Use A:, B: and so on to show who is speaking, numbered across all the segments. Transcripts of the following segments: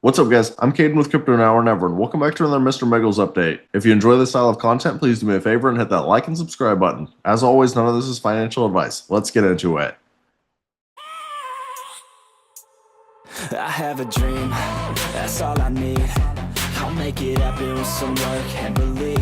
A: What's up, guys? I'm Caden with Crypto Now or Never, and welcome back to another Mr. Miggles update. If you enjoy this style of content, please do me a favor and hit that like and subscribe button. As always, none of this is financial advice. Let's get into it.
B: I have a dream, that's all I need. I'll make it happen with some work and belief.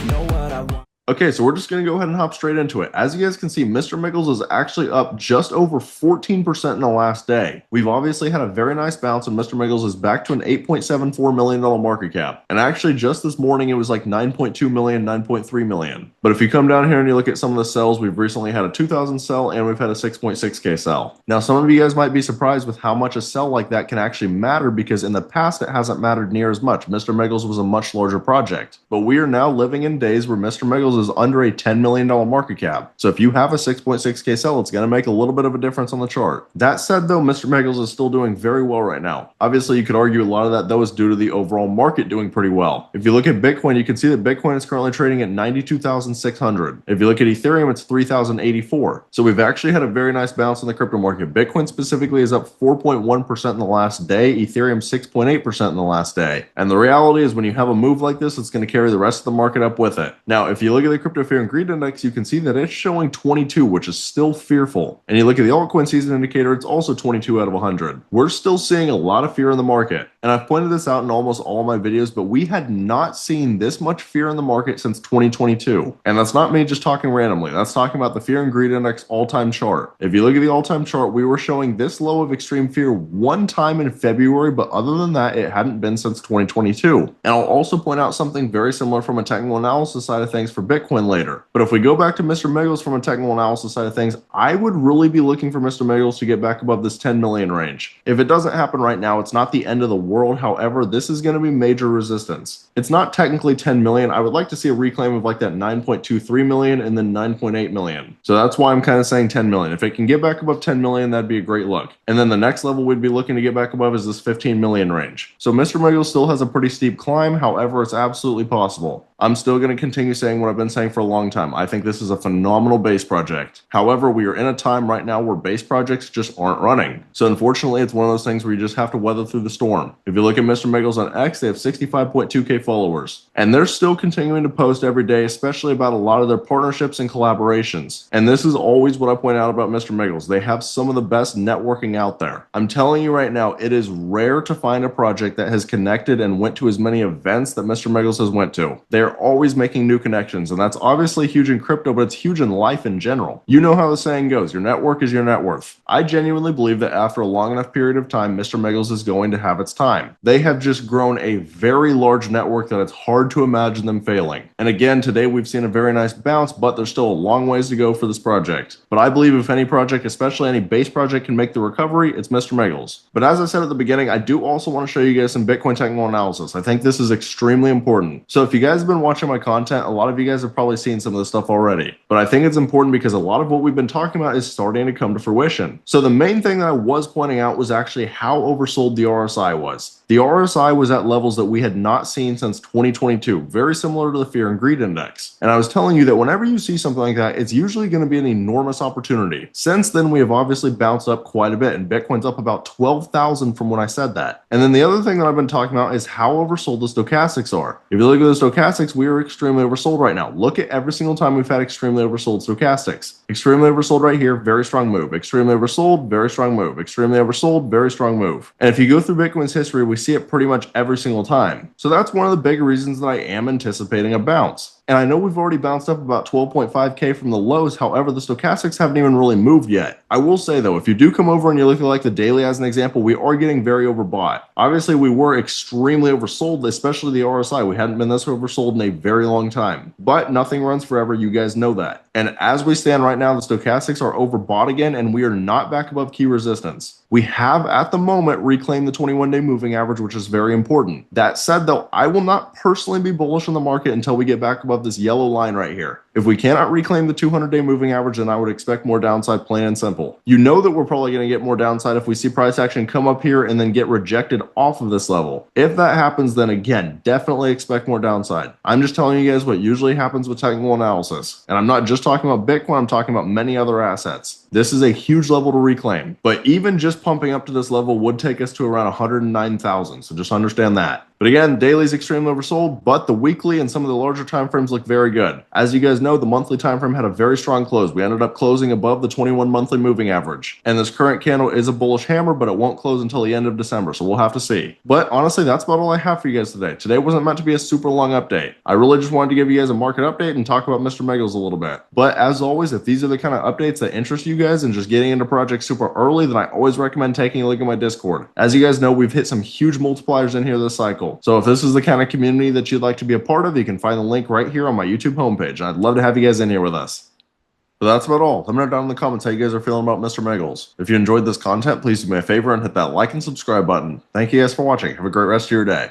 B: Know what I want.
A: Okay, so we're just going to go ahead and hop straight into it. As you guys can see, Mr. Miggles is actually up just over 14% in the last day. We've obviously had a very nice bounce, and Mr. Miggles is back to an $8.74 million market cap. And actually, just this morning, it was like 9.2 million, 9.3 million. But if you come down here and you look at some of the sells, we've recently had a 2,000 sell, and we've had a 6.6K sell. Now, some of you guys might be surprised with how much a sell like that can actually matter, because in the past, it hasn't mattered near as much. Mr. Miggles was a much larger project. But we are now living in days where Mr. Miggles is under a $10 million market cap. So if you have a 6.6K sell, it's going to make a little bit of a difference on the chart. That said, though, Mr. Miggles is still doing very well right now. Obviously, you could argue a lot of that, though, is due to the overall market doing pretty well. If you look at Bitcoin, you can see that Bitcoin is currently trading at 92,600. If you look at Ethereum, it's 3,084. So we've actually had a very nice bounce in the crypto market. Bitcoin specifically is up 4.1% in the last day, Ethereum 6.8% in the last day. And the reality is, when you have a move like this, it's going to carry the rest of the market up with it. Now, if you look at the crypto fear and greed index, you can see that it's showing 22, which is still fearful. And you look at the altcoin season indicator, it's also 22 out of 100. We're still seeing a lot of fear in the market. And I've pointed this out in almost all of my videos, but we had not seen this much fear in the market since 2022. And that's not me just talking randomly. That's talking about the fear and greed index all-time chart. If you look at the all-time chart, we were showing this low of extreme fear one time in February, but other than that, it hadn't been since 2022. And I'll also point out something very similar from a technical analysis side of things for Bitcoin later. But if we go back to Mr. Miggles from a technical analysis side of things, I would really be looking for Mr. Miggles to get back above this 10 million range. If it doesn't happen right now, it's not the end of the world. However, this is going to be major resistance. It's not technically 10 million. I would like to see a reclaim of like that 9.23 million and then 9.8 million. So that's why I'm kind of saying 10 million. If it can get back above 10 million, that'd be a great look. And then the next level we'd be looking to get back above is this 15 million range. So Mr. Miggles still has a pretty steep climb. However, it's absolutely possible. I'm still going to continue saying what I've been saying for a long time. I think this is a phenomenal base project. However, we are in a time right now where base projects just aren't running. So unfortunately, it's one of those things where you just have to weather through the storm. If you look at Mr. Miggles on X, they have 65.2K followers. And they're still continuing to post every day, especially about a lot of their partnerships and collaborations. And this is always what I point out about Mr. Miggles. They have some of the best networking out there. I'm telling you right now, it is rare to find a project that has connected and went to as many events that Mr. Miggles has went to. They're always making new connections, and that's obviously huge in crypto, but it's huge in life in general. You know how the saying goes, your network is your net worth. I genuinely believe that after a long enough period of time, Mr. Miggles is going to have its time. They have just grown a very large network that it's hard to imagine them failing. And again, today we've seen a very nice bounce, but there's still a long ways to go for this project. But I believe if any project, especially any base project, can make the recovery, it's Mr. Miggles. But as I said at the beginning, I do also want to show you guys some Bitcoin technical analysis. I think this is extremely important. So if you guys have been watching my content, a lot of you guys have probably seen some of this stuff already. But I think it's important because a lot of what we've been talking about is starting to come to fruition. So the main thing that I was pointing out was actually how oversold the RSI was. The RSI was at levels that we had not seen since 2022, very similar to the fear and greed index. And I was telling you that whenever you see something like that, it's usually going to be an enormous opportunity. Since then, we have obviously bounced up quite a bit, and Bitcoin's up about 12,000 from when I said that. And then the other thing that I've been talking about is how oversold the stochastics are. If you look at the stochastics, we are extremely oversold right now. Look at every single time we've had extremely oversold stochastics. Extremely oversold right here, very strong move. Extremely oversold, very strong move. Extremely oversold, very strong move. And if you go through Bitcoin's history, we see it pretty much every single time. So that's one of the big reasons that I am anticipating a bounce. And I know we've already bounced up about 12.5K from the lows. However, the stochastics haven't even really moved yet. I will say though, if you do come over and you look at like the daily as an example, we are getting very overbought. Obviously, we were extremely oversold, especially the RSI. We hadn't been this oversold in a very long time. But nothing runs forever. You guys know that. And as we stand right now, the stochastics are overbought again, and we are not back above key resistance. We have at the moment reclaimed the 21-day moving average, which is very important. That said though, I will not personally be bullish on the market until we get back above this yellow line right here. If we cannot reclaim the 200-day moving average, then I would expect more downside, plain and simple. You know that we're probably going to get more downside if we see price action come up here and then get rejected off of this level. If that happens, then again, definitely expect more downside. I'm just telling you guys what usually happens with technical analysis. And I'm not just talking about Bitcoin, I'm talking about many other assets. This is a huge level to reclaim, but even just pumping up to this level would take us to around 109,000. So just understand that. But again, daily is extremely oversold, but the weekly and some of the larger time frames look very good. As you guys know, the monthly time frame had a very strong close. We ended up closing above the 21 monthly moving average. And this current candle is a bullish hammer, but it won't close until the end of December, so we'll have to see. But honestly, that's about all I have for you guys today. Today wasn't meant to be a super long update. I really just wanted to give you guys a market update and talk about Mr. Miggles a little bit. But as always, if these are the kind of updates that interest you guys and just getting into projects super early, then I always recommend taking a look at my Discord. As you guys know, we've hit some huge multipliers in here this cycle. So if this is the kind of community that you'd like to be a part of, you can find the link right here on my YouTube homepage. I'd love to have you guys in here with us. But that's about all. Let me know down in the comments how you guys are feeling about Mr. Miggles. If you enjoyed this content, please do me a favor and hit that like and subscribe button. Thank you guys for watching. Have a great rest of your day.